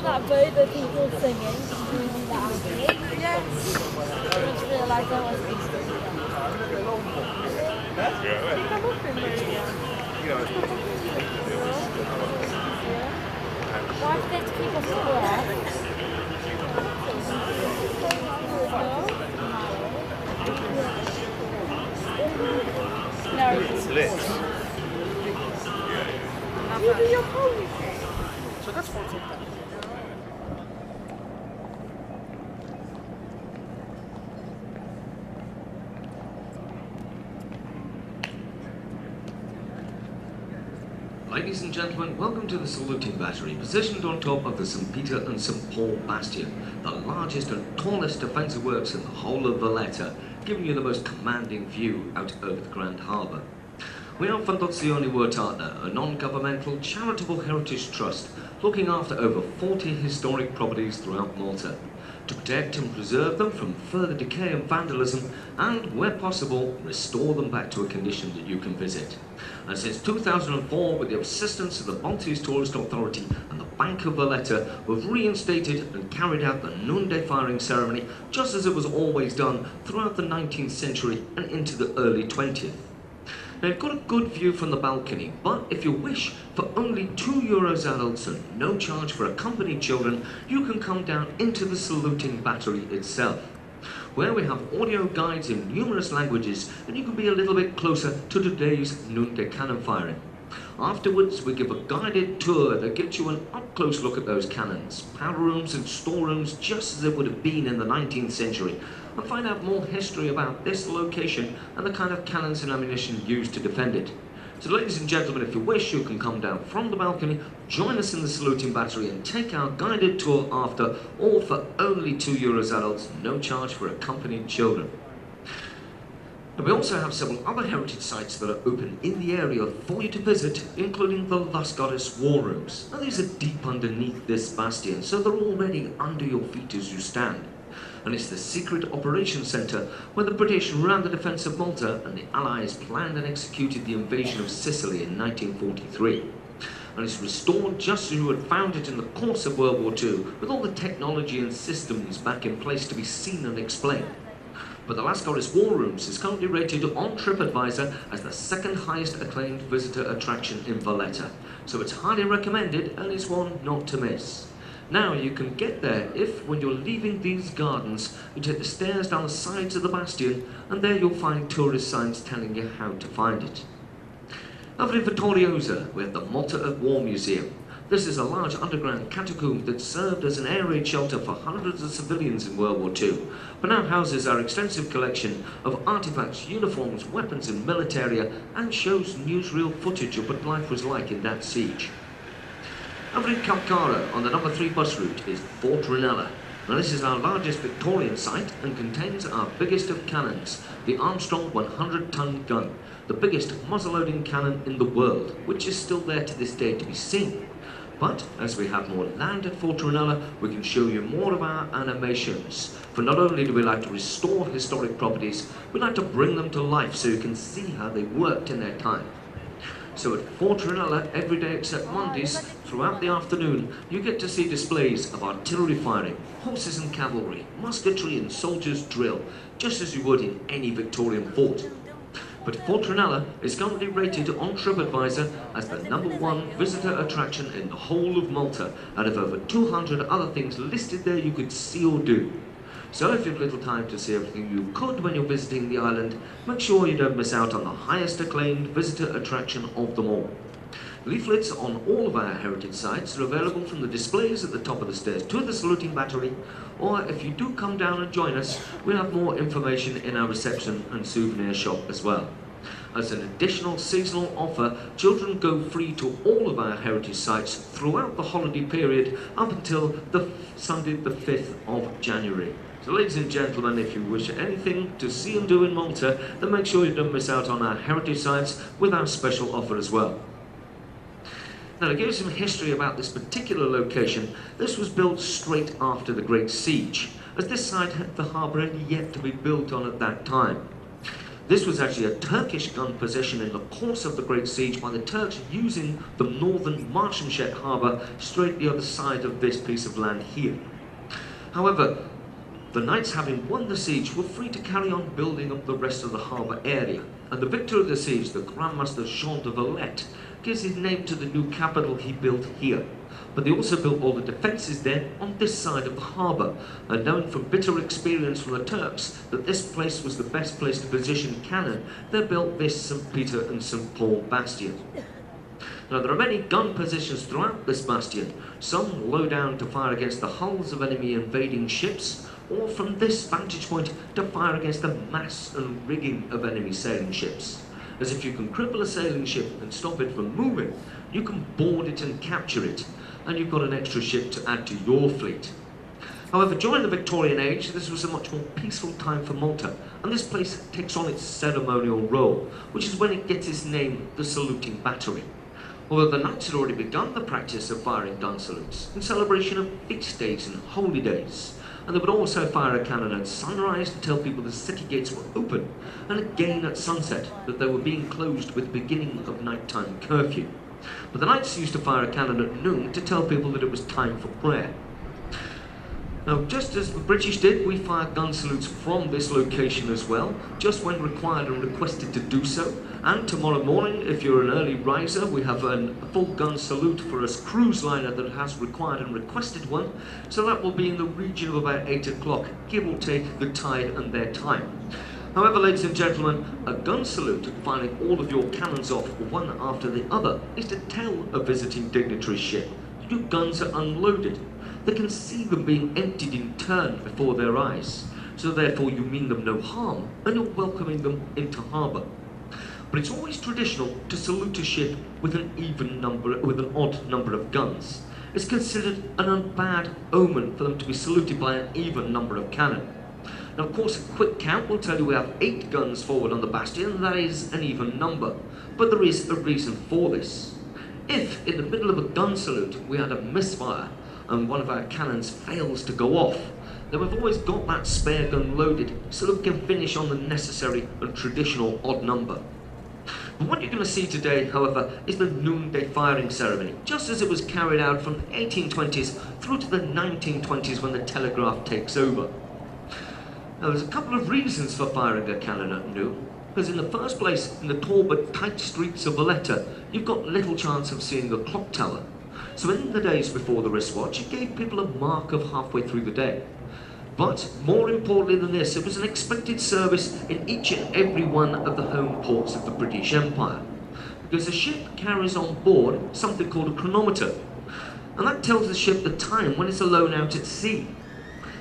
that bird that people singing? Yes. I just realised I was listening to that. Come up in there. Why did they keep us away? No, it's lit. You do your pony thing. So that's what's up there. Ladies and gentlemen, welcome to the saluting battery, positioned on top of the St. Peter and St. Paul Bastion, the largest and tallest defensive works in the whole of Valletta, giving you the most commanding view out over the Grand Harbour. We are Fondazione Wurde, a non-governmental charitable heritage trust looking after over 40 historic properties throughout Malta, to protect and preserve them from further decay and vandalism, and, where possible, restore them back to a condition that you can visit. And since 2004, with the assistance of the Maltese Tourist Authority and the Bank of Valletta, we've reinstated and carried out the noonday firing ceremony just as it was always done throughout the 19th century and into the early 20th. Now, you've got a good view from the balcony, but if you wish, for only €2 adults and no charge for accompanied children, you can come down into the saluting battery itself, where we have audio guides in numerous languages, and you can be a little bit closer to today's noonday cannon firing. Afterwards, we give a guided tour that gives you an up-close look at those cannons, powder rooms and storerooms just as it would have been in the 19th century, and find out more history about this location and the kind of cannons and ammunition used to defend it. So ladies and gentlemen, if you wish, you can come down from the balcony, join us in the saluting battery and take our guided tour after, all for only €2 adults, no charge for accompanied children. And we also have several other heritage sites that are open in the area for you to visit, including the Lascaris war rooms. Now, these are deep underneath this bastion, so they're already under your feet as you stand. And it's the secret operations centre where the British ran the defence of Malta and the Allies planned and executed the invasion of Sicily in 1943. And it's restored just as you had found it in the course of World War II, with all the technology and systems back in place to be seen and explained. But the Lascaris War Rooms is currently rated on TripAdvisor as the second highest acclaimed visitor attraction in Valletta, so it's highly recommended and is one not to miss. Now you can get there if, when you're leaving these gardens, you take the stairs down the sides of the bastion, and there you'll find tourist signs telling you how to find it. Over in Vittoriosa, we have the Malta at War Museum. This is a large underground catacomb that served as an air raid shelter for hundreds of civilians in World War II, but now houses our extensive collection of artifacts, uniforms, weapons and militaria, and shows newsreel footage of what life was like in that siege. Over in Calcara, on the number 3 bus route, is Fort Ranella. Now, this is our largest Victorian site and contains our biggest of cannons, the Armstrong 100-ton gun, the biggest muzzle-loading cannon in the world, which is still there to this day to be seen. But as we have more land at Fort Ranella, we can show you more of our animations. For not only do we like to restore historic properties, we like to bring them to life so you can see how they worked in their time. So at Fort Ranella, every day except Mondays, throughout the afternoon, you get to see displays of artillery firing, horses and cavalry, musketry and soldiers' drill, just as you would in any Victorian fort. But Fort Ranella is currently rated on TripAdvisor as the #1 visitor attraction in the whole of Malta, out of over 200 other things listed there you could see or do. So if you have little time to see everything you could when you're visiting the island, make sure you don't miss out on the highest acclaimed visitor attraction of them all. Leaflets on all of our heritage sites are available from the displays at the top of the stairs to the saluting battery, or if you do come down and join us, we'll have more information in our reception and souvenir shop as well. As an additional seasonal offer, children go free to all of our heritage sites throughout the holiday period up until the Sunday the 5th of January. So ladies and gentlemen, if you wish anything to see and do in Malta, then make sure you don't miss out on our heritage sites with our special offer as well. Now, to give you some history about this particular location, this was built straight after the Great Siege, as this site had the harbour only yet to be built on at that time. This was actually a Turkish gun position in the course of the Great Siege by the Turks using the northern Marsham harbour straight the other side of this piece of land here. However, the knights, having won the siege, were free to carry on building up the rest of the harbour area, and the victor of the siege, the Grand Master Jean de Valletta, gives his name to the new capital he built here. But they also built all the defences then on this side of the harbour, and knowing from bitter experience from the Turks that this place was the best place to position cannon, they built this St. Peter and St. Paul bastion. Now there are many gun positions throughout this bastion, some low down to fire against the hulls of enemy invading ships, or from this vantage point to fire against the mass and rigging of enemy sailing ships. As if you can cripple a sailing ship and stop it from moving, you can board it and capture it, and you've got an extra ship to add to your fleet. However, during the Victorian age, this was a much more peaceful time for Malta, and this place takes on its ceremonial role, which is when it gets its name, the saluting battery. Although the knights had already begun the practice of firing gun salutes in celebration of feast days and holy days, and they would also fire a cannon at sunrise to tell people the city gates were open, and again at sunset that they were being closed with the beginning of nighttime curfew. But the knights used to fire a cannon at noon to tell people that it was time for prayer. Now, just as the British did, we fire gun salutes from this location as well, just when required and requested to do so. And tomorrow morning, if you're an early riser, we have a full gun salute for a cruise liner that has required and requested one. So that will be in the region of about 8 o'clock, give or take the tide and their time. However, ladies and gentlemen, a gun salute, firing all of your cannons off one after the other, is to tell a visiting dignitary's ship that your guns are unloaded. They can see them being emptied in turn before their eyes, so therefore you mean them no harm, and you're welcoming them into harbour. But it's always traditional to salute a ship with an odd number of guns. It's considered an bad omen for them to be saluted by an even number of cannon. Now, of course, a quick count will tell you we have 8 guns forward on the bastion, and that is an even number. But there is a reason for this. If, in the middle of a gun salute, we had a misfire, and one of our cannons fails to go off, then we've always got that spare gun loaded, so that we can finish on the necessary and traditional odd number. But what you're going to see today, however, is the noonday firing ceremony, just as it was carried out from the 1820s through to the 1920s when the telegraph takes over. Now, there's a couple of reasons for firing a cannon at noon, because in the first place, in the tall but tight streets of Valletta, you've got little chance of seeing a clock tower. So in the days before the wristwatch, it gave people a mark of halfway through the day. But more importantly than this, it was an expected service in each and every one of the home ports of the British Empire, because a ship carries on board something called a chronometer, and that tells the ship the time when it's alone out at sea.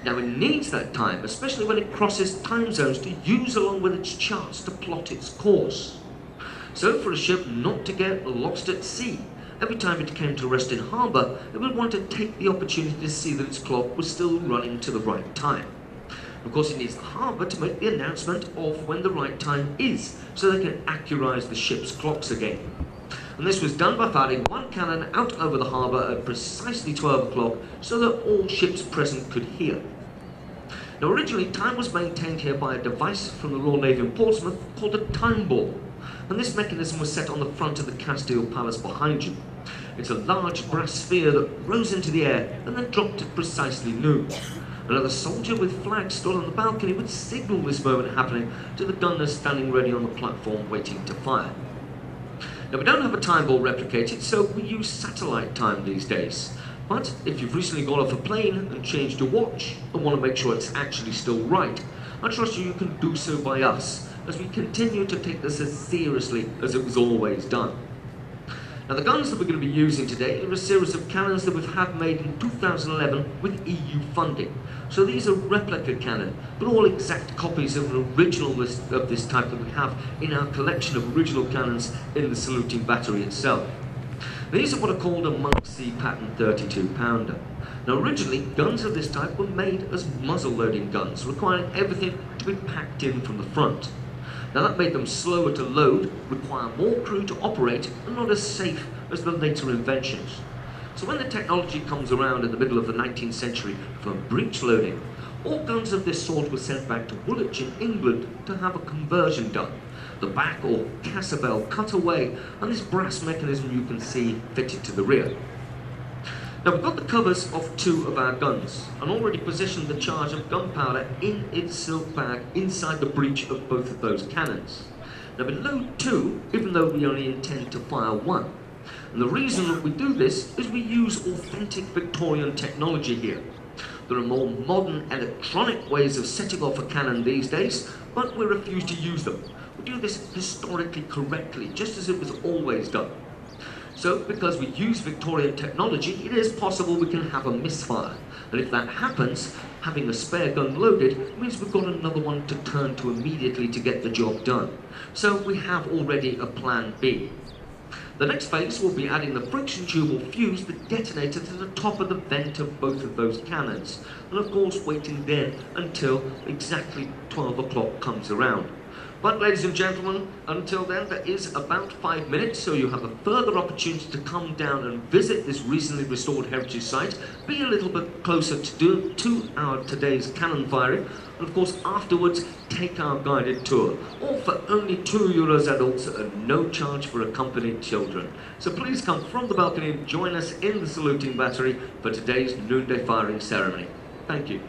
Now, it needs that time, especially when it crosses time zones, to use along with its charts to plot its course. So for a ship not to get lost at sea, every time it came to rest in harbour, it would want to take the opportunity to see that its clock was still running to the right time. Of course, it needs the harbour to make the announcement of when the right time is, so they can accurise the ship's clocks again. And this was done by firing one cannon out over the harbour at precisely 12 o'clock so that all ships present could hear. Now, originally, time was maintained here by a device from the Royal Navy in Portsmouth called a time ball, and this mechanism was set on the front of the Castile Palace behind you. It's a large brass sphere that rose into the air and then dropped at precisely noon. Another soldier with flags stood on the balcony would signal this moment happening to the gunners standing ready on the platform waiting to fire. Now, we don't have a time ball replicated, so we use satellite time these days. But if you've recently got off a plane and changed your watch and want to make sure it's actually still right, I trust you can do so by us, as we continue to take this as seriously as it was always done. Now, the guns that we're going to be using today are a series of cannons that we've had made in 2011 with EU funding. So these are replica cannon, but all exact copies of an original list of this type that we have in our collection of original cannons in the saluting battery itself. These are what are called a Monk C pattern 32-pounder. Now, originally, guns of this type were made as muzzle-loading guns, requiring everything to be packed in from the front. Now, that made them slower to load, require more crew to operate, and not as safe as the later inventions. So when the technology comes around in the middle of the 19th century for breech loading, All guns of this sort were sent back to Woolwich in England to have a conversion done. The back or cascabel cut away, and this brass mechanism you can see fitted to the rear. Now we've got the covers of 2 of our guns and already positioned the charge of gunpowder in its silk bag inside the breech of both of those cannons. Now we load 2, even though we only intend to fire 1. And the reason that we do this is we use authentic Victorian technology here. There are more modern electronic ways of setting off a cannon these days, but we refuse to use them. We do this historically correctly, just as it was always done. So, because we use Victorian technology, it is possible we can have a misfire. And if that happens, having a spare gun loaded means we've got another one to turn to immediately to get the job done. So we have already a plan B. The next phase will be adding the friction tube or fuse, the detonator, to the top of the vent of both of those cannons. And of course waiting then until exactly 12 o'clock comes around. But ladies and gentlemen, until then there is about 5 minutes, so you have a further opportunity to come down and visit this recently restored heritage site, be a little bit closer to our today's cannon firing, and of course afterwards take our guided tour, all for only €2 adults and no charge for accompanied children. So please come from the balcony and join us in the saluting battery for today's noonday firing ceremony. Thank you.